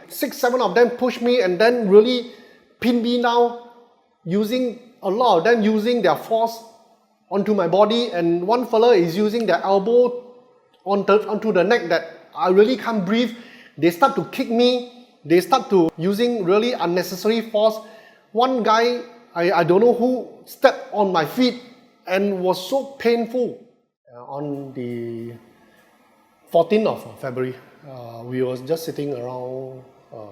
6, 7 of them push me and then really pin me down, using a lot of them using their force onto my body, and one fella is using their elbow onto the neck that I really can't breathe. They start to kick me. They start to using really unnecessary force. One guy, I don't know who, stepped on my feet and was so painful. On the 14th of February, we was just sitting around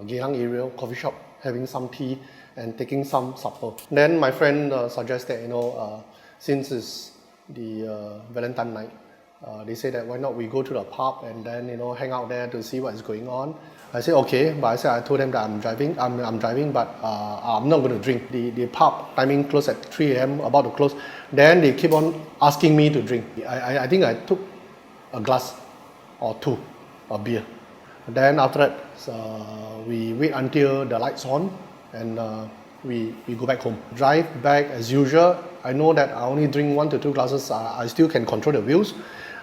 Geylang area coffee shop, having some tea and taking some supper. Then my friend suggested, since it's the Valentine night, they said that why not we go to the pub and then hang out there to see what is going on. I said okay, but I told them that I'm driving, but I'm not going to drink. The pub timing closed at 3 a.m. about to close. Then they keep on asking me to drink. I think I took a glass or two of beer. Then after that, we wait until the lights on and we go back home. Drive back as usual. I know that I only drink 1 to 2 glasses. I still can control the wheels.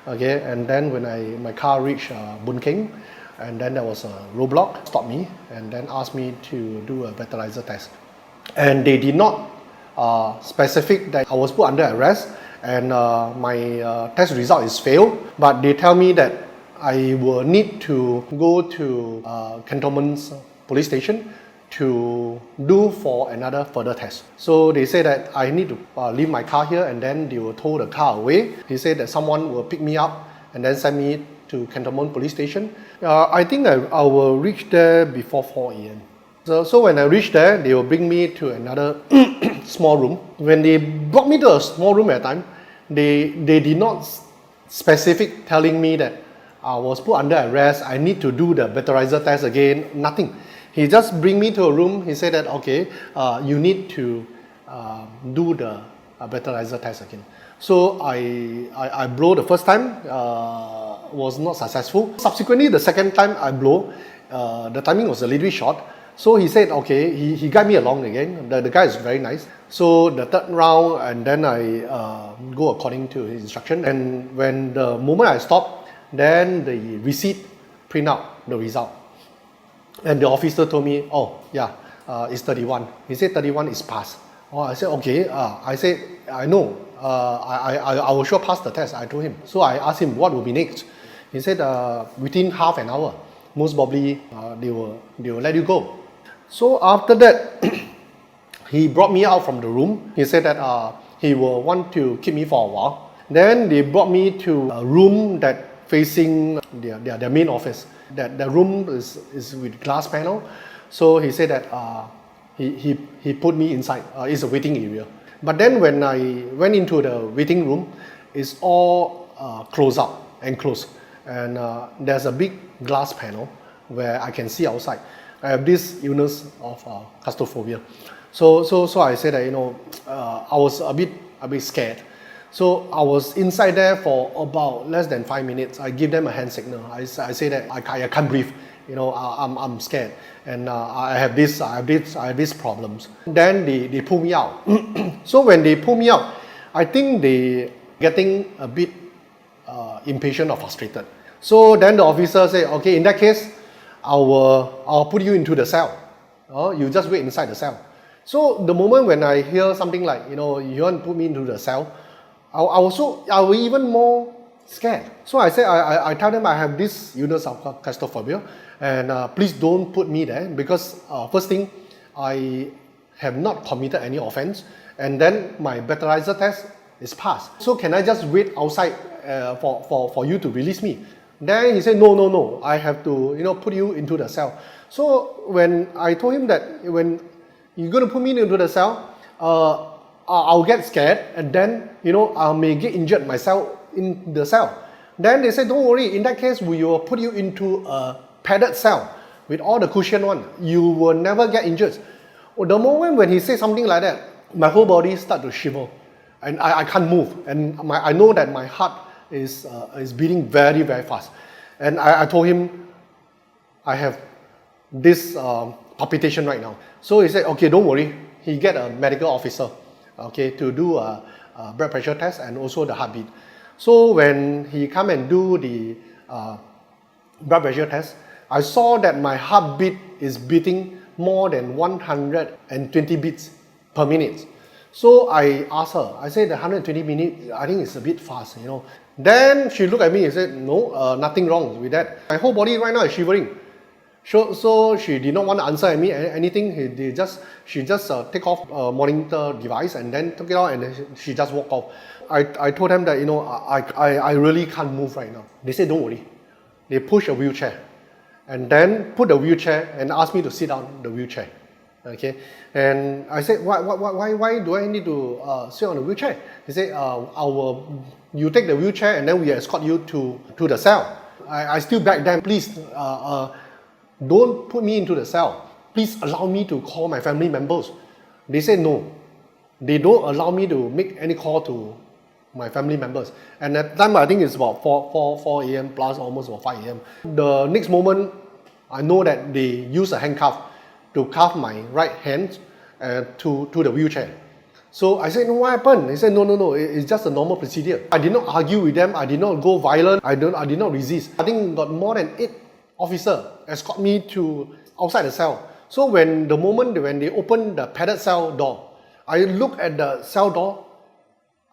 Okay, and then when my car reached Boon Keng, and then there was a roadblock, stopped me and then asked me to do a breathalyzer test. And they did not specific that I was put under arrest and my test result is failed, but they tell me that I will need to go to Cantonment Police Station to do for another further test. So they say that I need to leave my car here and then they will tow the car away. He said that someone will pick me up and then send me to Cantonment Police Station. I think I will reach there before 4 a.m. So when I reach there, they will bring me to another small room. When they brought me to a small room at a time, they did not specific telling me that I was put under arrest, I need to do the breathalyzer test again, nothing. He just bring me to a room. He said that okay, you need to do the breathalyzer test again. So I blow the first time, was not successful. Subsequently, the second time I blow, the timing was a little bit short. So he said okay, he guided me along again. The guy is very nice. So the third round, and then I go according to his instruction. And when the moment I stop, then the receipt print out the result. And the officer told me, oh yeah, it's 31. He said 31 is passed. Oh, I said okay. I said I know. I will sure pass the test. I told him. So I asked him what will be next. He said within half an hour, most probably they will let you go. So after that, he brought me out from the room. He said that he will want to keep me for a while. Then they brought me to a room that facing their main office. That the room is with glass panel. So he said that he put me inside. It's a waiting area. But then when I went into the waiting room, it's all closed up and closed. And there's a big glass panel where I can see outside. I have this illness of claustrophobia. So I said that I was a bit scared. So I was inside there for about less than 5 minutes. I give them a hand signal. I say that I can't breathe. I'm scared, and I have these problems. Then they pull me out. So when they pull me out, I think they getting a bit impatient or frustrated. So then the officer said, okay, in that case, I'll put you into the cell. You just wait inside the cell. So the moment when I hear something like, you want to put me into the cell, I was even more scared. So I said, I tell them I have this illness of claustrophobia, and please don't put me there because first thing, I have not committed any offense, and then my breathalyzer test is passed. So can I just wait outside for you to release me? Then he said, no, I have to put you into the cell. So when I told him that when you're going to put me into the cell, I'll get scared, and then I may get injured myself in the cell. Then they said, don't worry, in that case we will put you into a padded cell with all the cushion one. You will never get injured. Well, the moment when he said something like that, my whole body started to shiver, and I can't move, and I know that my heart is beating very, very fast. And I told him I have this palpitation right now. So he said, okay, don't worry. He get a medical officer, okay, to do a blood pressure test and also the heartbeat. So when he come and do the blood pressure test, I saw that my heartbeat is beating more than 120 beats per minute. So I asked her, I said the 120 minutes, I think it's a bit fast, you know. Then she looked at me and said, no, nothing wrong with that. My whole body right now is shivering. So she did not want to answer me anything. She just take off a monitor device and then took it out and then she just walked off. I told them that, you know, I really can't move right now. They said, don't worry. They push a wheelchair and then put the wheelchair and asked me to sit down the wheelchair. Okay, and I said, why do I need to sit on the wheelchair? He said, you take the wheelchair and then we escort you to the cell. I still begged them, please, don't put me into the cell. Please allow me to call my family members. They said no. They don't allow me to make any call to my family members. And at that time, I think it's about 4 a.m. plus almost about 5 a.m. The next moment, I know that they use a handcuff to cuff my right hand to the wheelchair. So I said, no, what happened? They said, no, it's just a normal procedure. I did not argue with them. I did not go violent. I did not resist. I think got more than 8 officers escort me to outside the cell. So when they opened the padded cell door, I looked at the cell door.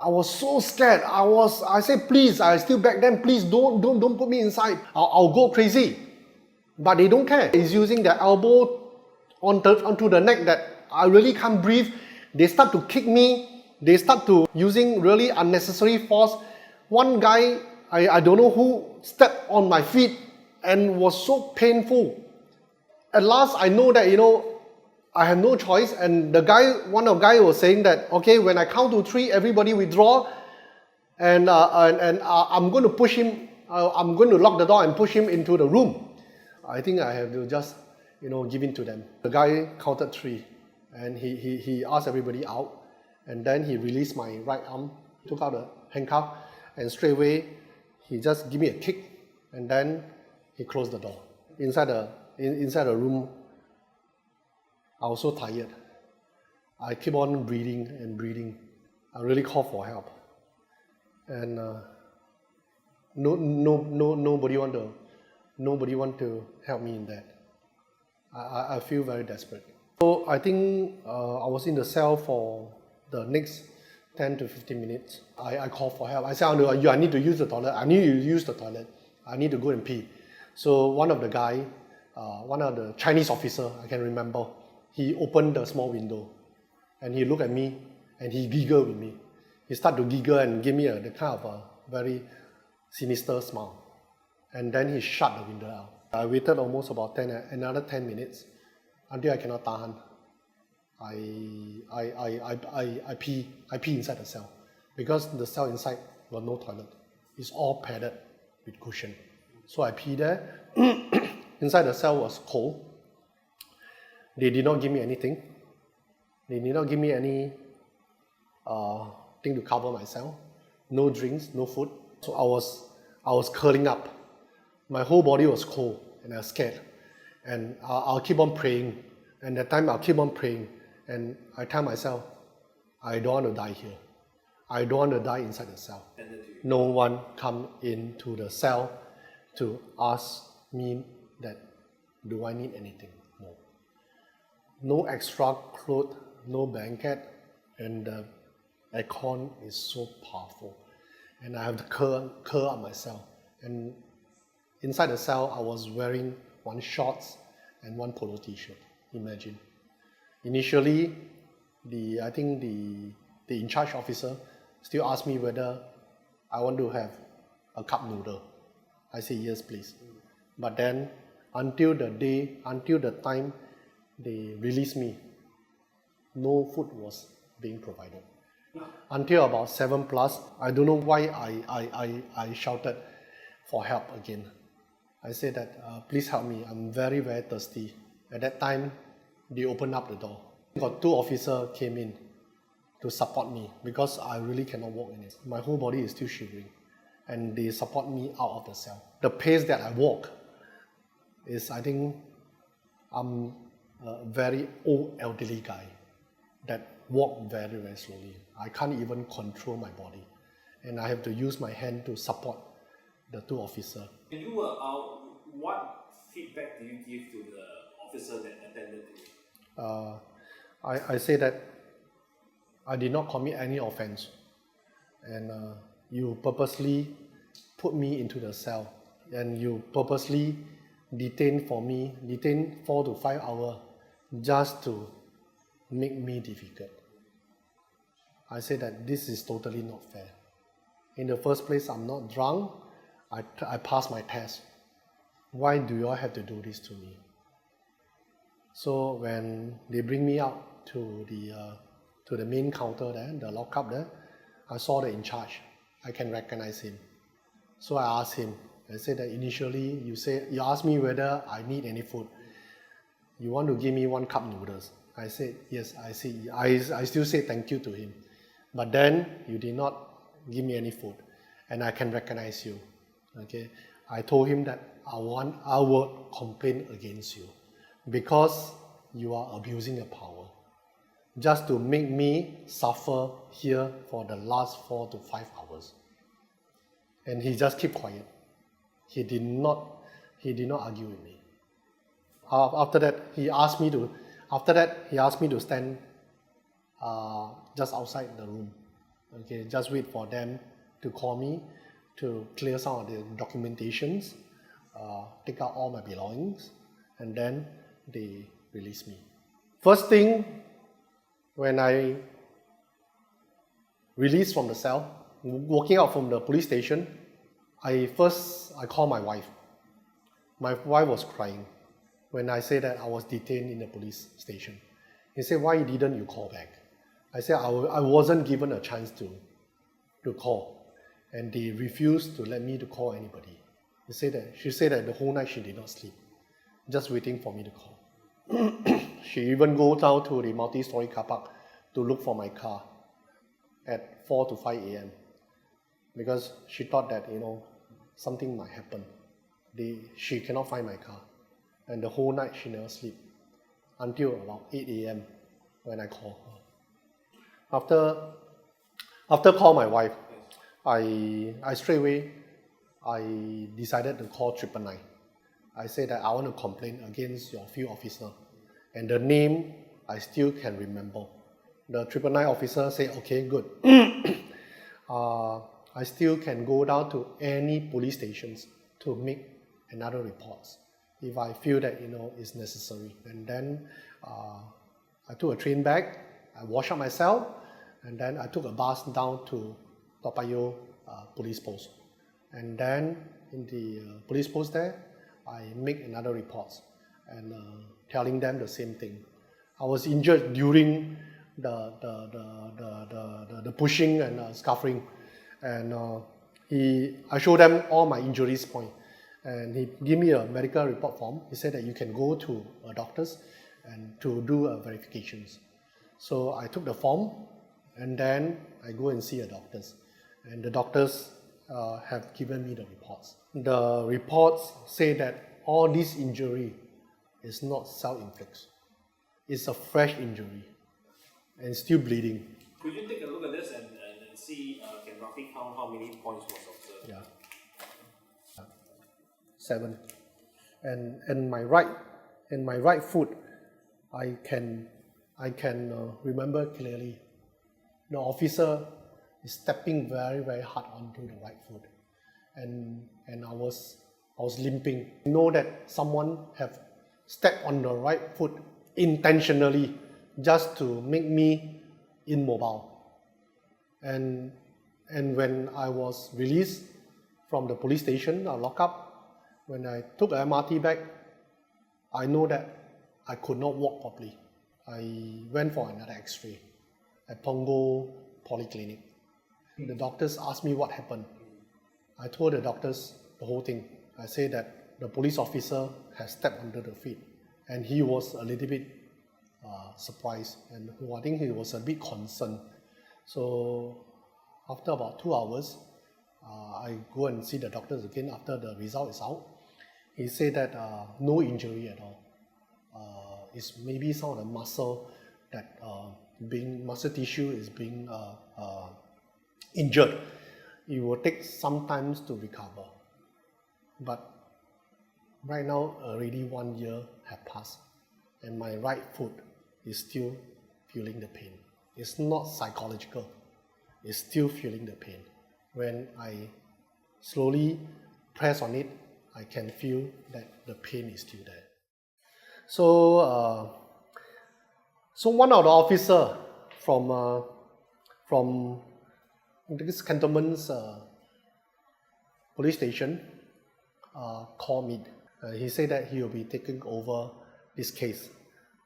I was so scared. I said, please, I still beg them, please don't put me inside. I'll go crazy. But they don't care. He's using their elbow onto the neck that I really can't breathe. They start to kick me. They start to using really unnecessary force. One guy, I don't know who, stepped on my feet and was so painful. At last, I know that, you know, I have no choice. And one of the guys was saying that, okay, when I count to 3, everybody withdraw. And I'm going to push him. I'm going to lock the door and push him into the room. I think I have to just, you know, give in to them. The guy counted 3 and he asked everybody out, and then he released my right arm, took out the handcuff, and straight away he just gave me a kick and then he closed the door. Inside the room, I was so tired. I keep on breathing and breathing. I really called for help. And nobody want to help me in that. I feel very desperate. So I think I was in the cell for the next 10 to 15 minutes. I called for help. I said, I need to use the toilet. I need to use the toilet. I need to go and pee. So one of the Chinese officer, I can remember, he opened the small window and he looked at me and he giggled with me. He started to giggle and give me the kind of a very sinister smile. And then he shut the window out. I waited almost about another 10 minutes until I cannot tahan. I pee inside the cell because the cell inside got no toilet. It's all padded with cushion. So I pee there. Inside the cell was cold. They did not give me anything. They did not give me any thing to cover myself. No drinks, no food. So I was curling up. My whole body was cold and I was scared. And I'll keep on praying. And that time I'll keep on praying. And I tell myself, I don't want to die here. I don't want to die inside the cell. No one come into the cell to ask me that, do I need anything? No. No extra clothes, no blanket, and the aircon is so powerful. And I have to curl up myself. And inside the cell, I was wearing one shorts and one polo t-shirt. Imagine. Initially, I think the in-charge officer still asked me whether I want to have a cup noodle. I say yes, please. But then, until the time they released me, no food was being provided. Until about 7 plus, I don't know why I shouted for help again. I said that, please help me, I'm very, very thirsty. At that time, they opened up the door. Got 2 officers came in to support me because I really cannot walk in it. My whole body is still shivering. And they support me out of the cell. The pace that I walk is, I think, I'm a very old elderly guy that walk very, very slowly. I can't even control my body. And I have to use my hand to support the 2 officers. When you were out, what feedback do you give to the officer that attended to you? I say that I did not commit any offense, and you purposely put me into the cell, and you purposely detain 4 to 5 hours just to make me difficult. I say that this is totally not fair. In the first place, I'm not drunk. I passed my test. Why do you all have to do this to me? So when they bring me out to the main counter there, the lockup there, I saw the in charge. I can recognize him. So I asked him. I said that initially you asked me whether I need any food. You want to give me 1 cup noodles. I said yes. I still say thank you to him. But then you did not give me any food, and I can recognize you. Okay. I told him that I will complain against you because you are abusing your power, just to make me suffer here for the last 4 to 5 hours. And he just kept quiet. He did not argue with me. After that, he asked me to stand just outside the room. Okay, just wait for them to call me to clear some of the documentations, take out all my belongings, and then they release me. First thing, when I released from the cell, walking out from the police station, I called my wife. My wife was crying when I said that I was detained in the police station. He said, "Why didn't you call back?" I said, I wasn't given a chance to call, and they refused to let me to call anybody. She said that the whole night she did not sleep, just waiting for me to call. She even go down to the multi-story car park to look for my car at 4 to 5 a.m. because she thought that something might happen. She cannot find my car, and the whole night she never sleep until about 8 a.m. when I call her. After call my wife, I straight away I decided to call 999. I said that I want to complain against your field officer, and the name I still can remember. The 999 officer said, "Okay, good." I still can go down to any police stations to make another report if I feel that it's necessary. And then I took a train back. I washed up myself, and then I took a bus down to Toa Payoh police post. And then in the police post there, I make another report and telling them the same thing. I was injured during the pushing and scuffling, and I showed them all my injuries point, and he gave me a medical report form. He said that you can go to a doctor's and to do verifications. So I took the form, and then I go and see a doctor's, and the doctors have given me the reports. The reports say that all this injury is not self-inflicted. It's a fresh injury and still bleeding. Could you take a look at this and see, can roughly count how many points was observed? Yeah. 7. And my right foot, I can remember clearly. The officer is stepping very, very hard onto the right foot, and I was limping. I know that someone have stepped on the right foot intentionally just to make me immobile. And when I was released from the police station, lockup, when I took the MRT back, I know that I could not walk properly. I went for another X-ray at Punggol Polyclinic. The doctors asked me what happened. I told the doctors the whole thing. I said that the police officer has stepped under the feet, and he was a little bit surprised, and I think he was a bit concerned. So after about 2 hours, I go and see the doctors again after the result is out. He said that no injury at all. It's maybe some of the muscle that muscle tissue is being injured. It will take some time to recover. But Right now, already 1 year have passed, and my right foot is still feeling the pain. It's not psychological. It's still feeling the pain. When I slowly press on it, I can feel that the pain is still there. So one of the officer from this Cantonment Police Station called me. He said that he will be taking over this case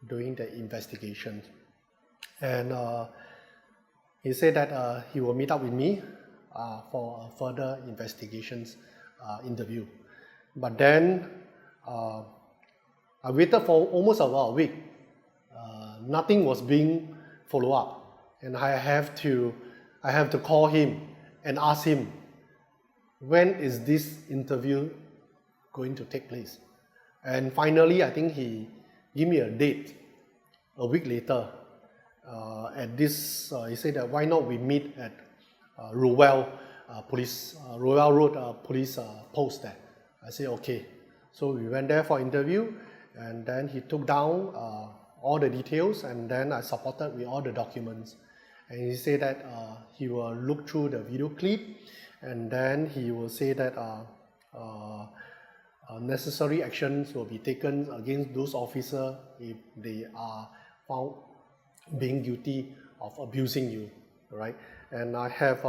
during the investigation, and he said that he will meet up with me for a further investigations interview. But then I waited for almost about a week. Nothing was being followed up, and I have to call him and ask him, when is this interview going to take place? And finally, I think he gave me a date a week later. At this, he said that why not we meet at Road Police post there. I said okay. So we went there for interview, and then he took down all the details, and then I supported with all the documents. And he said that he will look through the video clip, and then he will say that necessary actions will be taken against those officers if they are found being guilty of abusing you, right? And I have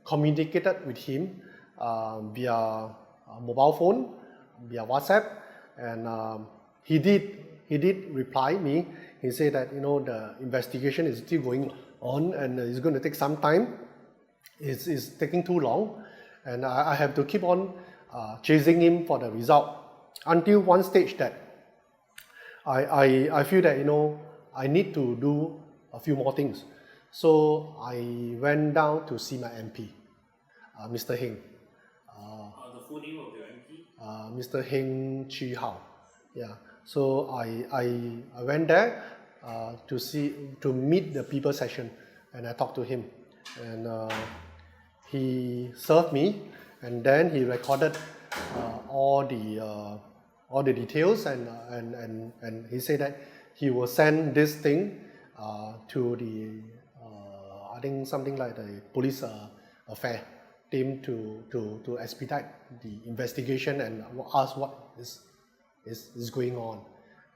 communicated with him via mobile phone, via WhatsApp, and he did reply me. He said that the investigation is still going on and it's going to take some time. It's taking too long, and I have to keep on chasing him for the result until one stage that I feel that I need to do a few more things. So I went down to see my MP, Mr. Heng. The full name of your MP? Mr. Heng Chi Hao. Yeah. So I went there to meet the people session, and I talked to him, and he served me, and then he recorded all the details, and he said that he will send this thing to the I think something like the police affair team to expedite the investigation and ask what is going on,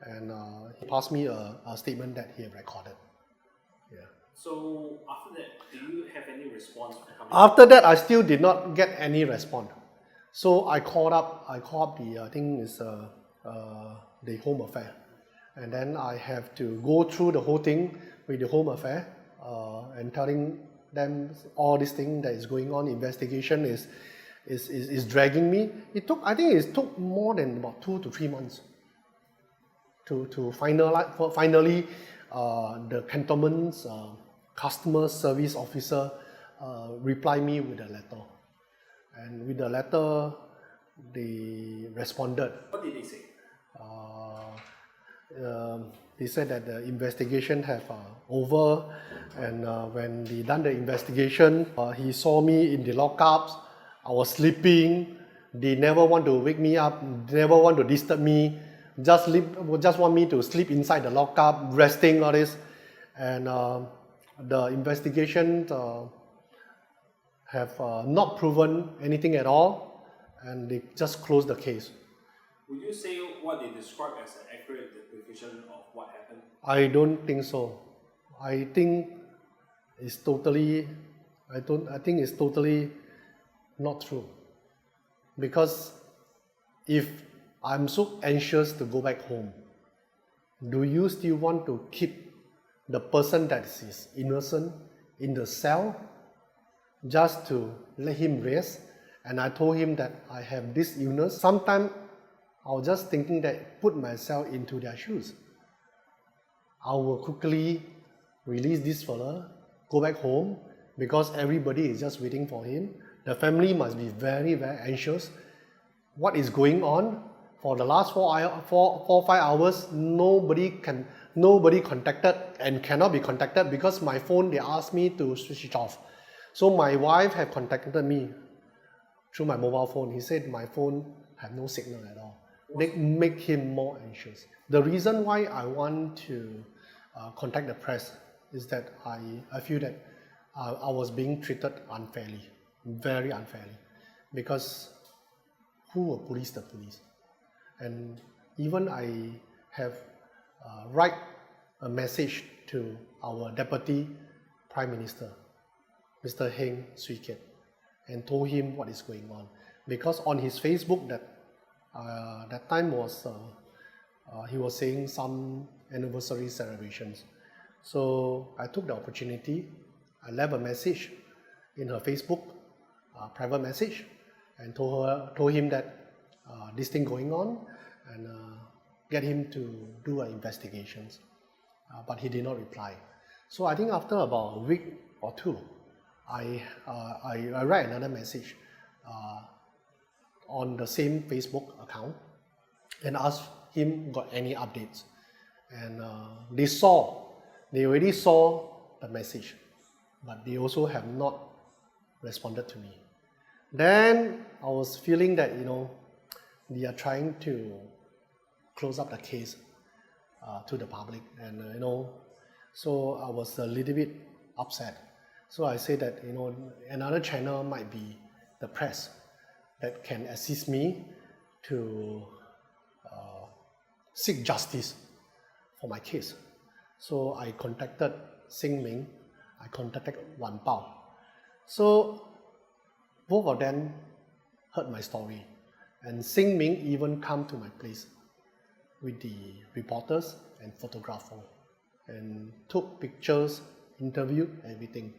and he passed me a statement that he had recorded. Yeah. So after that, do you have any response from the After that, I still did not get any response. So I called up the I think it's the Home Affair, and then I have to go through the whole thing with the Home Affair and telling them all this thing that is going on. Investigation is dragging me. I think it took more than about 2 to 3 months to finally the Cantonment's customer service officer replied me with a letter, and with the letter they responded. What did they say? They said that the investigation have over, and when they done the investigation, he saw me in the lockups. I was sleeping. They never want to wake me up, never want to disturb me. Just want me to sleep inside the lockup, resting, all this. And the investigation have not proven anything at all, and they just closed the case. Would you say what they describe as an accurate depiction of what happened? I don't think so. I think it's totally not true. Because if I'm so anxious to go back home, do you still want to keep the person that is innocent in the cell just to let him rest? And I told him that I have this illness. Sometimes I was just thinking that put myself into their shoes. I will quickly release this fella, go back home, because everybody is just waiting for him. The family must be very, very anxious. What is going on? For the last 5 hours, nobody contacted and cannot be contacted because my phone, they asked me to switch it off. So my wife have contacted me. through my mobile phone. He said my phone had no signal at all. They make him more anxious. The reason why I want to contact the press is that I feel that I was being treated unfairly, very unfairly, because who will police the police? And even I have write a message to our Deputy Prime Minister, Mr. Heng Swee Keat, and told him what is going on. Because on his Facebook that time was he was saying some anniversary celebrations. So I took the opportunity. I left a message in her Facebook, private message, and told him that this thing going on, and get him to do an investigations. But he did not reply. So I think after about a week or two, I write another message on the same Facebook account and asked him got any updates. And they already saw the message, but they also have not responded to me. Then I was feeling that, they are trying to close up the case to the public, and so I was a little bit upset. So I said that another channel might be the press that can assist me to seek justice for my case. So I contacted Sing Ming, I contacted Wan Pao. So both of them heard my story, and Sing Ming even come to my place with the reporters and photographer and took pictures, interviewed, everything.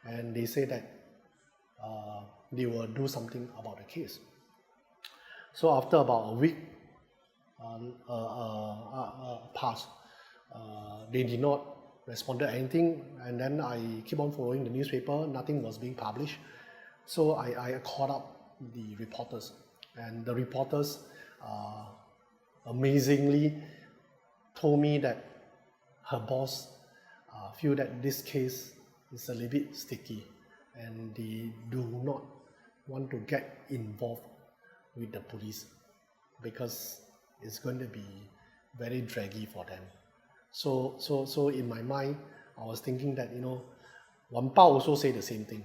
And they say that they will do something about the case. So after about a week passed, they did not respond to anything, and then I keep on following the newspaper, nothing was being published. So I called up the reporters, and the reporters amazingly told me that her boss feel that this case is a little bit sticky, and they do not want to get involved with the police because it's going to be very draggy for them. So in my mind, I was thinking that Wan Pao also say the same thing.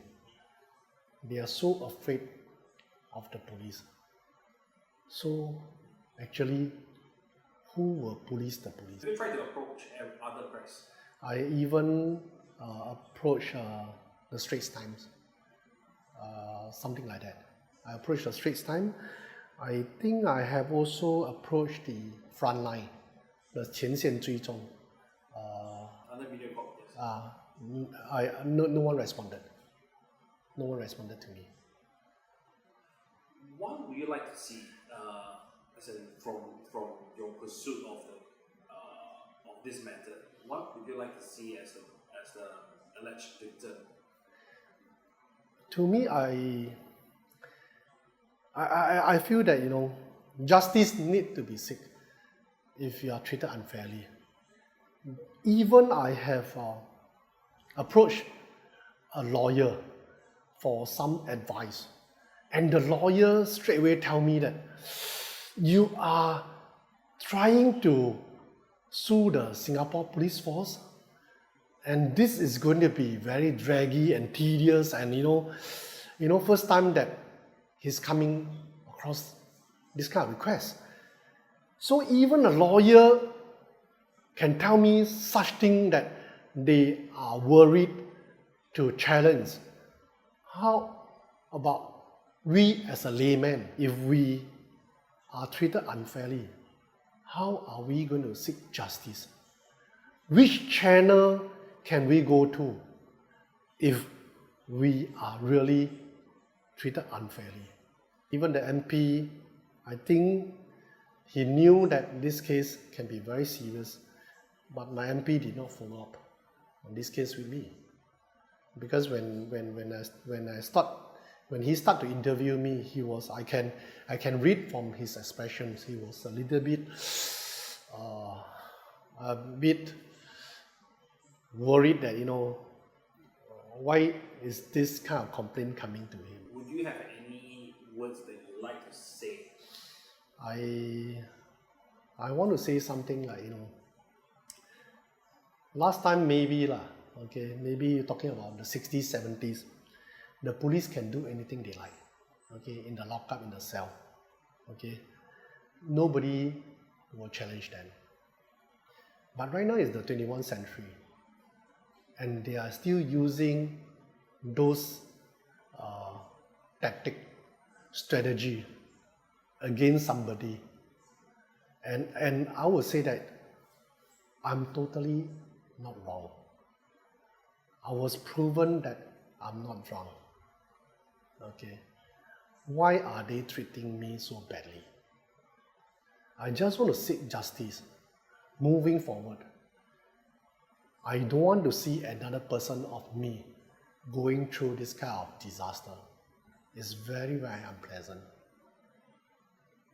They are so afraid of the police. So actually, who will police the police? Have you tried to approach other press? I even approached the Straits Times, something like that. I approached the Straits Times. I think I have also approached the Frontline, the 前线追踪. Under media corp, yes. No one responded. No one responded to me. What would you like to see, as in from your pursuit of this matter? What would you like to see as the alleged victim? To me, I feel that justice need to be sought if you are treated unfairly. Even I have approached a lawyer for some advice, and the lawyer straight away tell me that you are trying to sue the Singapore police force, and this is going to be very draggy and tedious, and first time that he's coming across this kind of request. So even a lawyer can tell me such thing that they are worried to challenge. How about we as a layman, if we are treated unfairly, how are we going to seek justice? Which channel can we go to if we are really treated unfairly? Even the MP, I think he knew that this case can be very serious, but my MP did not follow up on this case with me. Because when he started to interview me, I can read from his expressions, he was a little bit worried that why is this kind of complaint coming to him. Would you have any to say? I want to say something like, last time maybe maybe you're talking about the 60s, 70s, the police can do anything they like, okay, in the lockup, in the cell, okay. Nobody will challenge them. But right now is the 21st century, and they are still using those strategy against somebody. And I would say that I'm totally not wrong. I was proven that I'm not wrong. Okay. Why are they treating me so badly? I just want to seek justice moving forward. I don't want to see another person of me going through this kind of disaster. It's very, very unpleasant.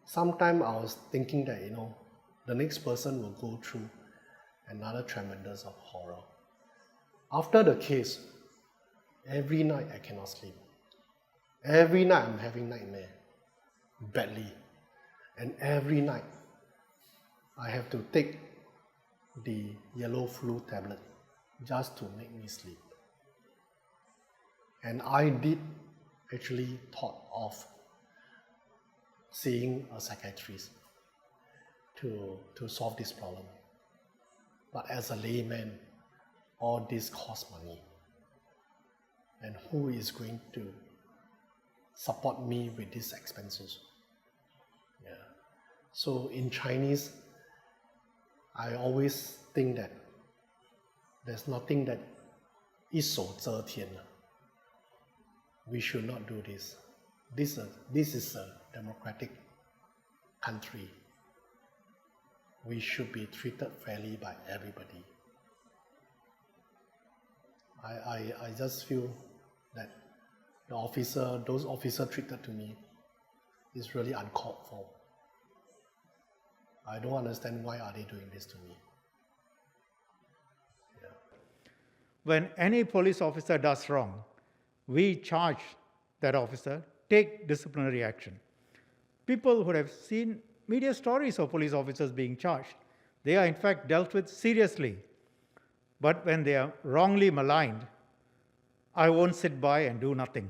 Sometimes I was thinking that, the next person will go through another tremendous of horror. After the case, every night I cannot sleep. Every night I'm having nightmare, badly. And every night I have to take the yellow flu tablet just to make me sleep. And I did actually thought of seeing a psychiatrist to solve this problem. But as a layman, all this costs money. And who is going to support me with these expenses? Yeah. So in Chinese, I always think that there's nothing that 一手遮天. We should not do this. This is a democratic country. We should be treated fairly by everybody. I just feel that those officers treated to me is really uncalled for. I don't understand why are they doing this to me. Yeah. When any police officer does wrong, we charge that officer, take disciplinary action. People who have seen media stories of police officers being charged, they are in fact dealt with seriously. But when they are wrongly maligned, I won't sit by and do nothing.